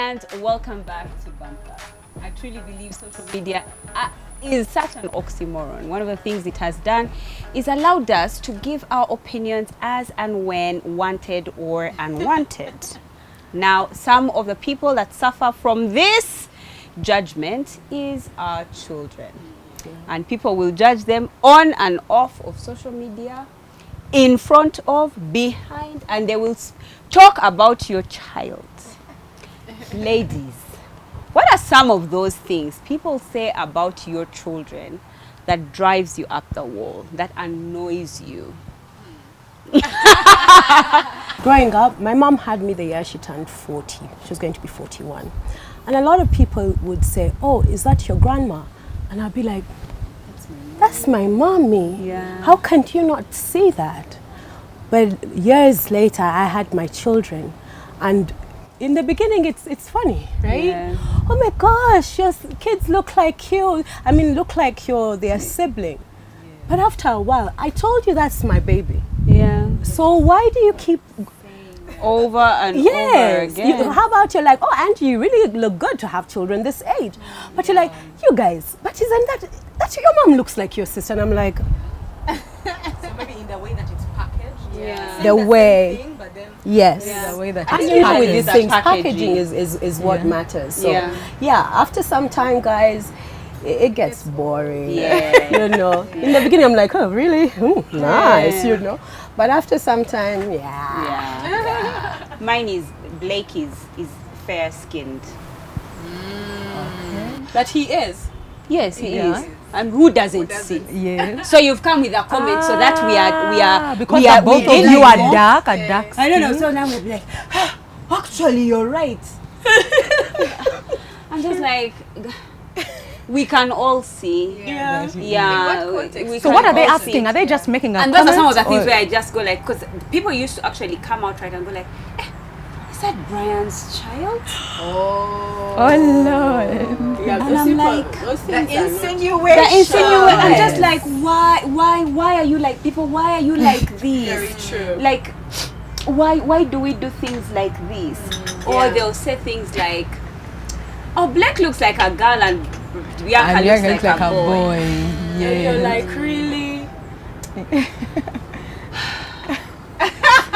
and welcome back to Bumper. I truly believe social media is such an oxymoron. One of the things it has done is allowed us to give our opinions as and when wanted or unwanted. Now, some of the people that suffer from this judgment is our children. And people will judge them on and off of social media, in front of, behind, and they will talk about your child. Ladies, what are some of those things people say about your children that drives you up the wall, that annoys you? Growing up, my mom had me the year she turned 40. She was going to be 41. And a lot of people would say, "Oh, is that your grandma?" And I'd be like, "That's my mommy. Yeah. How can you not see that?" But years later, I had my children. And in the beginning, it's funny, right? Yeah. Oh my gosh, your kids look like you. I mean, look like you're their sibling. Yeah. But after a while, I told you that's my baby. Yeah. So why do you keep Over and over again. How about you're like, "Oh, Auntie, you really look good to have children this age." But you're like, "You guys, but isn't that your mom looks like your sister?" And I'm like, so maybe in the way that it's packaged. Yeah. the way, Thing, but then yes. Yeah. the way that And it's you know, with packaged. these things, Packaging. packaging is what matters. So Yeah. after some time, guys, it gets boring. Yeah. You know, in the beginning, I'm like, "Oh, really? Nice," you know. But after some time, Yeah. Mine is Blake is fair skinned. But he is. Yes, he Yeah. is. And who doesn't see? Yeah. So you've come with a comment so that we are because we are both we of did you are know. dark, a dark skin. I don't know. So now we'll be like, actually, you're right. I'm just like, we can all see. Yeah. Yeah. In what context? we So can what are they all see. asking? Are they just making a And those are some of the comment, things or- where I just go like, because people used to actually come out right and go like, is that Brian's child? Oh Lord. yeah. And I'm like, The insinuation. the insinuation. I'm just Yes. like, why are you like people? Why are you like this? Very true. Like, why do we do things like this? Or they'll say things like, "Oh, Blake looks like a girl and Bianca looks like a boy." Yeah. And you're like, really?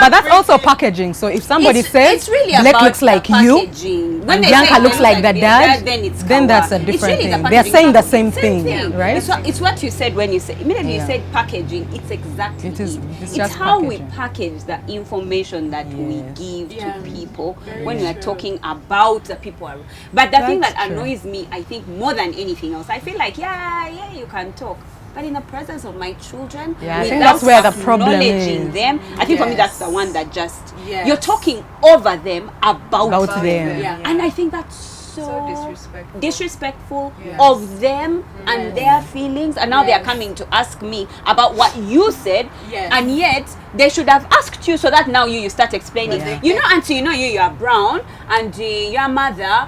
But that's also packaging. So if somebody says it's really Blake about looks the like you, packaging. and they Bianca say looks they like look the their dad, then that's a It's different really the thing. They're packaging. saying the same thing, right? It's what you said when you said immediately Yeah. you said packaging. It's exactly It is. It's It's just how packaging. we package the information that we Yes. give Yeah. to people Very when we are true. talking about the people. But the thing that That's true. annoys me, I think, more than anything else, I feel like you can talk. But in the presence of my children, Yeah, I think without that's where the problem acknowledging is. them, I think for me that's the Yes. one that just Yes. you're talking over them about About them. them. Yeah. And I think that's so disrespectful. disrespectful Yes. of them and their feelings, and now they are Yes. coming to ask me about what you said. Yes. And yet they should have asked you, so that now you start explaining. Yeah. You know, auntie, you are brown, and your mother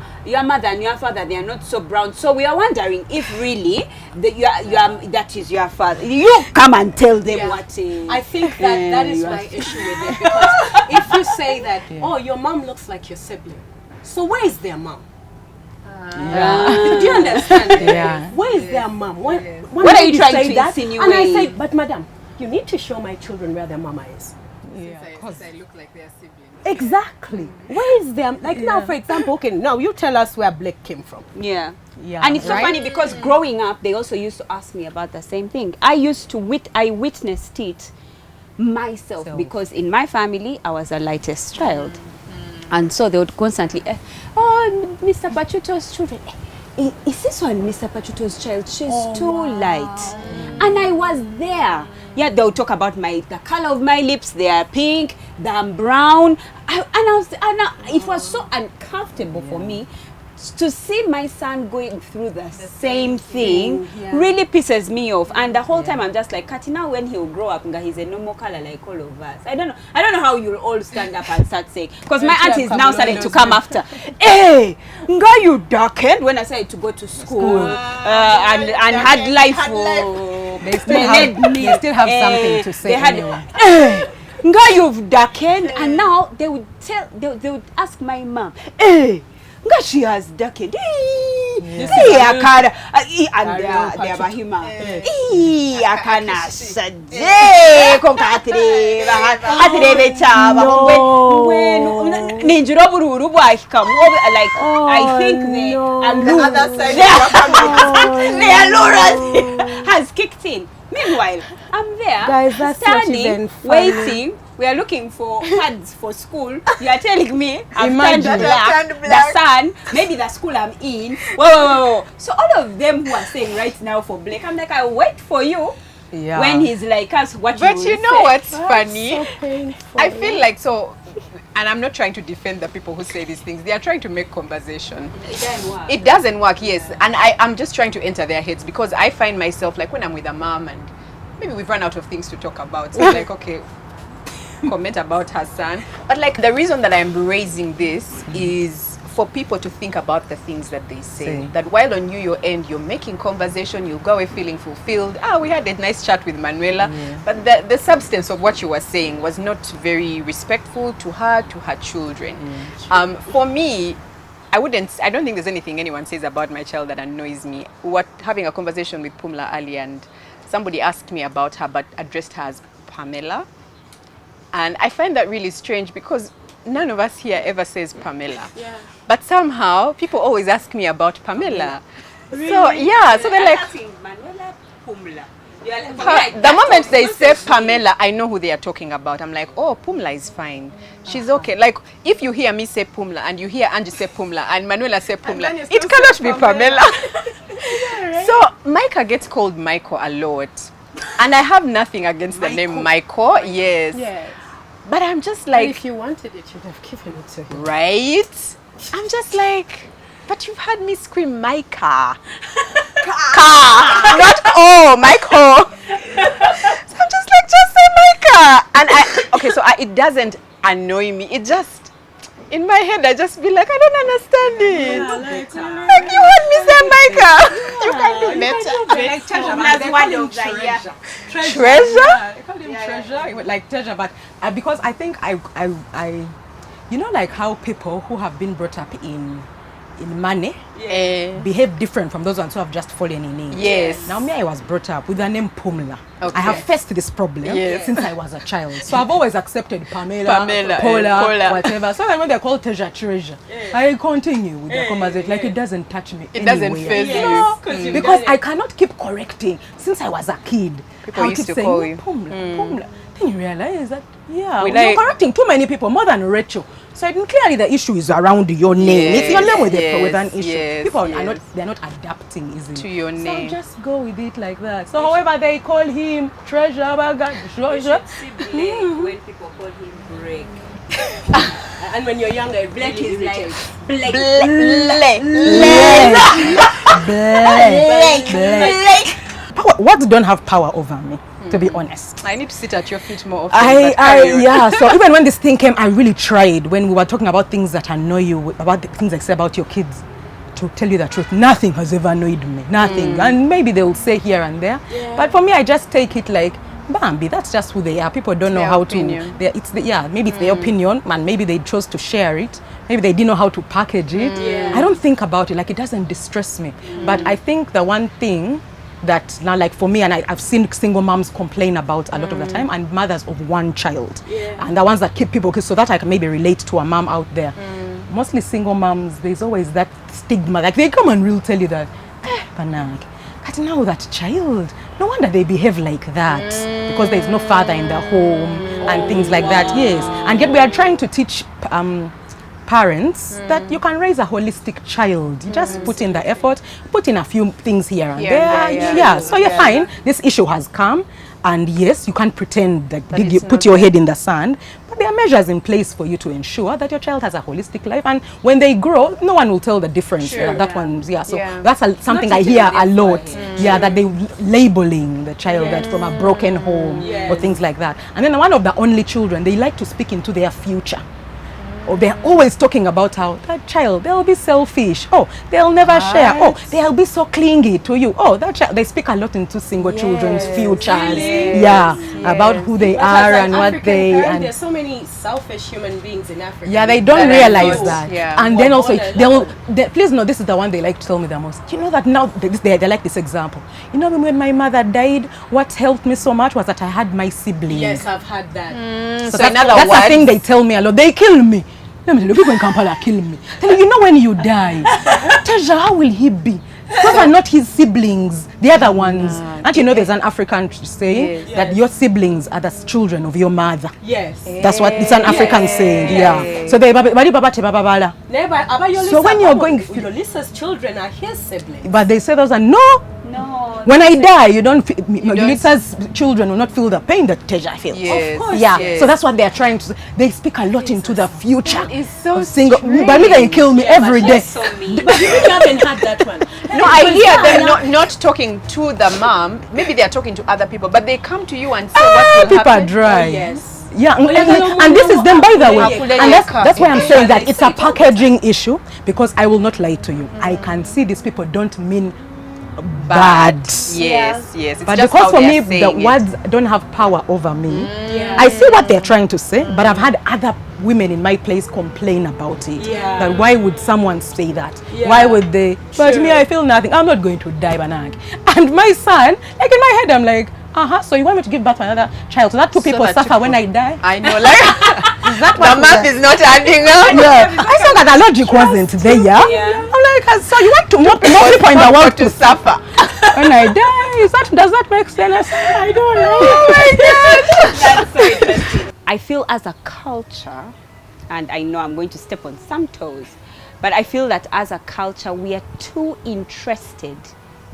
and your father, they are not so brown, so we are wondering if really that is your father. You come and tell them Yeah. what I think that is you my are- issue with it, because if you say that, "Oh, your mom looks like your sibling," so where is their mom? Yeah. Do you understand? Yeah. Where is their mom? When What are you lady trying said to that, insinuate? And I said, "But madam, you need to show my children where their mama is." I look like their siblings. Exactly. Where is them? Like now, for example, okay, now you tell us where Blake came from. Yeah. Yeah, And it's so right? funny because growing up, they also used to ask me about the same thing. I witnessed it myself because in my family, I was the lightest child. And so they would constantly, "Oh, Mr. Pachuto's children. Is this one Mr. Pachuto's child? She's too light." And I was there. Yeah, they'll talk about the color of my lips. They are pink, I'm brown. It was so uncomfortable for me to see my son going through the same thing. Really pisses me off. And the whole time I'm just like, Kati, now when he'll grow up, he's a normal color like all of us. I don't know how you'll all stand up and start saying, because my aunt is now starting to come after. Hey, nga you darkened when I started to go to school and had life. They still have something to say They had, anyway. hey, nga you've darkened, and now they would ask my mom, hey, Nga she has darkened. And they are Hima. Akana Sade Concatreva, Atreve Chava, when Ninjuroburu, I come over like I think they and The other side Laura has kicked in. Meanwhile, I'm there, Guys, that's not standing, even funny. waiting. We are looking for cards for school. You are telling me I've Imagine. turned Turned black, black. the sun, maybe the school I'm in. Whoa. So all of them who are saying right now for Blake, I'm like, I'll wait for you. Yeah. When he's like, us, what But you you will know say. what's funny? So painful. I feel like so, and I'm not trying to defend the people who say these things. They are trying to make conversation. It doesn't work. It doesn't work, yes. And I'm just trying to enter their heads because I find myself like when I'm with a mom and maybe we've run out of things to talk about. So I'm like, okay, comment about her son. But like the reason that I'm raising this is for people to think about the things that they say. That while on your end, you're making conversation, you'll go away feeling fulfilled. We had a nice chat with Manuela. But the substance of what you were saying was not very respectful to her children. For me, I don't think there's anything anyone says about my child that annoys me. Having a conversation with Pumla earlier and somebody asked me about her but addressed her as Pamela. And I find that really strange because none of us here ever says Pamela. Yeah. But somehow people always ask me about Pamela. Really? So yeah, so they're like, Manuela Pumla. the moment they say Pamela, I know who they are talking about. I'm like, oh, Pumla is fine. She's okay. Like, if you hear me say Pumla and you hear Angie say Pumla and Manuela say Pumla, it cannot be Pamela. So, Micah gets called Michael a lot. And I have nothing against the name Michael. Yes. But I'm just like... if you wanted it, you'd have given it to him. Right? I'm just like... But you've had me scream Micah. Car. Not Michael. So I'm just like, just say Micah. And it doesn't annoy me. It just... In my head, I just be like, I don't understand it. Like you heard me say Micah. You can do better. Treasure? I called him treasure. Like treasure, but because I think I you know, like how people who have been brought up in money behave different from those ones who have just fallen in it. Yes. Now me, I was brought up with the name Pumla. Okay. I have faced this problem since I was a child. So I've always accepted Pamela, Paula, whatever. So when they call treasure, I continue with the conversation. Like it doesn't touch me. It doesn't faze you. No, because I cannot keep correcting. Since I was a kid, people used to saying, call you Pumla. Then you realize that you're correcting too many people, more than Rachel. So clearly the issue is around your name. It's your name with an issue. People are they're not adapting easily to your name. So just go with it like that. So however they call him treasure, when people call him Break. And when you're younger, Blake is like Blake. Words don't have power over me, to be honest. I need to sit at your feet more often. So even when this thing came, I really tried when we were talking about things that annoy you, about the things I say about your kids, to tell you the truth. Nothing has ever annoyed me. Nothing. And maybe they will say here and there. Yeah. But for me, I just take it like, Bambi, that's just who they are. People don't know how to. Maybe it's their opinion, and maybe they chose to share it. Maybe they didn't know how to package it. I don't think about it. Like, it doesn't distress me. But I think the one thing that now, like for me, and I've seen single moms complain about a lot of the time, and mothers of one child, and the ones that keep people, so that I can maybe relate to a mom out there. Mostly single moms, there's always that stigma. Like they come and will tell you that, but now that child, no wonder they behave like that, because there's no father in the home and things like that. Yes, and yet we are trying to teach parents that you can raise a holistic child. You just put in the effort, put in a few things here and there. So you're fine. This issue has come, and yes, you can't pretend that you put your head in the sand, but there are measures in place for you to ensure that your child has a holistic life, and when they grow, no one will tell the difference. So that's something I hear a lot. That they labeling the child that from a broken home or things like that. And then one of the only children, they like to speak into their future. Or they're always talking about how that child, they'll be selfish. Oh, they'll never share. Oh, they'll be so clingy to you. Oh, that child, they speak a lot into single children's futures. Really? Yeah, about who they are and what they... and there's so many selfish human beings in Africa. yeah, they don't realize that. Yeah. And then also, please know, this is the one they like to tell me the most. You know that now, they like this example. You know, when my mother died, what helped me so much was that I had my siblings. Yes, I've had that. So that's the thing they tell me a lot. They kill me. Let me tell you, people in Kampala kill me. Tell you know when you die, Teja, how will he be? Those are not his siblings, the other ones. And you know there's an African saying that your siblings are the children of your mother. Yes. That's what it's an African saying. Yeah. So they so when you're going, Ulysses' children are his siblings. but they say those are no. When I die, you don't. Ulissa's children will not feel the pain that Teja feels. Yes. Of course. Yeah, Yes. so that's what they are trying to. They speak a lot into the future. It's so of single. But me, they kill me every day. So mean. But you haven't had that one. No, I hear them not talking to the mom. Maybe they are talking to other people, but they come to you and say what will People are happen. dry. Yes. Yeah, and this is them, by the way. Yeah. And that's why I'm saying that it's a packaging issue, because I will not lie to you. I can see these people don't mean bad. Yes. It's But just because how for they me, are the saying it. words don't have power over me. I see what they're trying to say, but I've had other women in my place complain about it. Yeah. That why would someone say that? Yeah. Why would they? But me, I feel nothing. I'm not going to die, Banag. And my son, like in my head, I'm like, so you want me to give birth to another child? So that two people that suffer when I die? I know, like the math is not adding up. Yeah. I saw that the logic wasn't there. Yeah. I'm like, so you want to more people in the world to suffer. when I die? Does that make sense? I don't know. That's so interesting. I feel as a culture, and I know I'm going to step on some toes, but I feel that as a culture we are too interested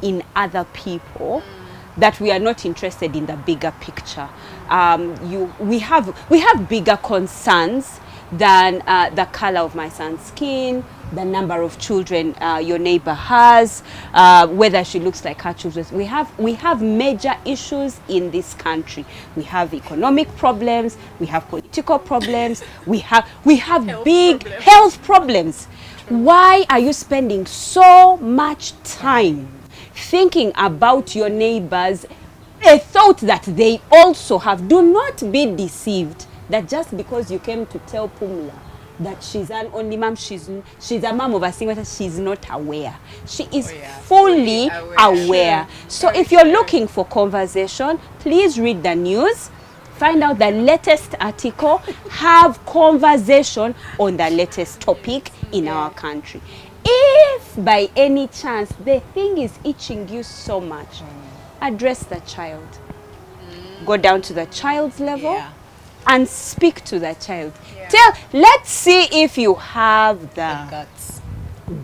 in other people that we are not interested in the bigger picture. We have bigger concerns than the color of my son's skin, the number of children your neighbor has, whether she looks like her children. We have major issues in this country. We have economic problems, we have political problems, we have big health problems. Why are you spending so much time thinking about your neighbors, a thought that they also have? Do not be deceived that just because you came to tell Pumla that she's an only mom, she's a mom of a single, she's not aware. She is fully aware. So if you're looking for conversation, please read the news, find out the latest article, have conversation on the latest topic in our country. If by any chance the thing is itching you so much, address the child. Go down to the child's level and speak to the child. Let's see if you have the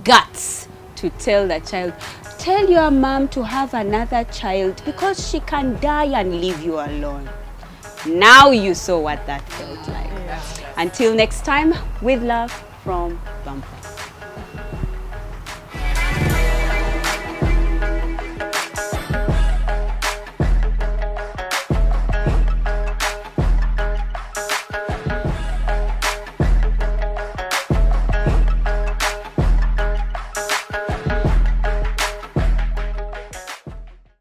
guts to tell the child, tell your mom to have another child because she can die and leave you alone. Now you saw what that felt like. Until next time, with love from Bumper.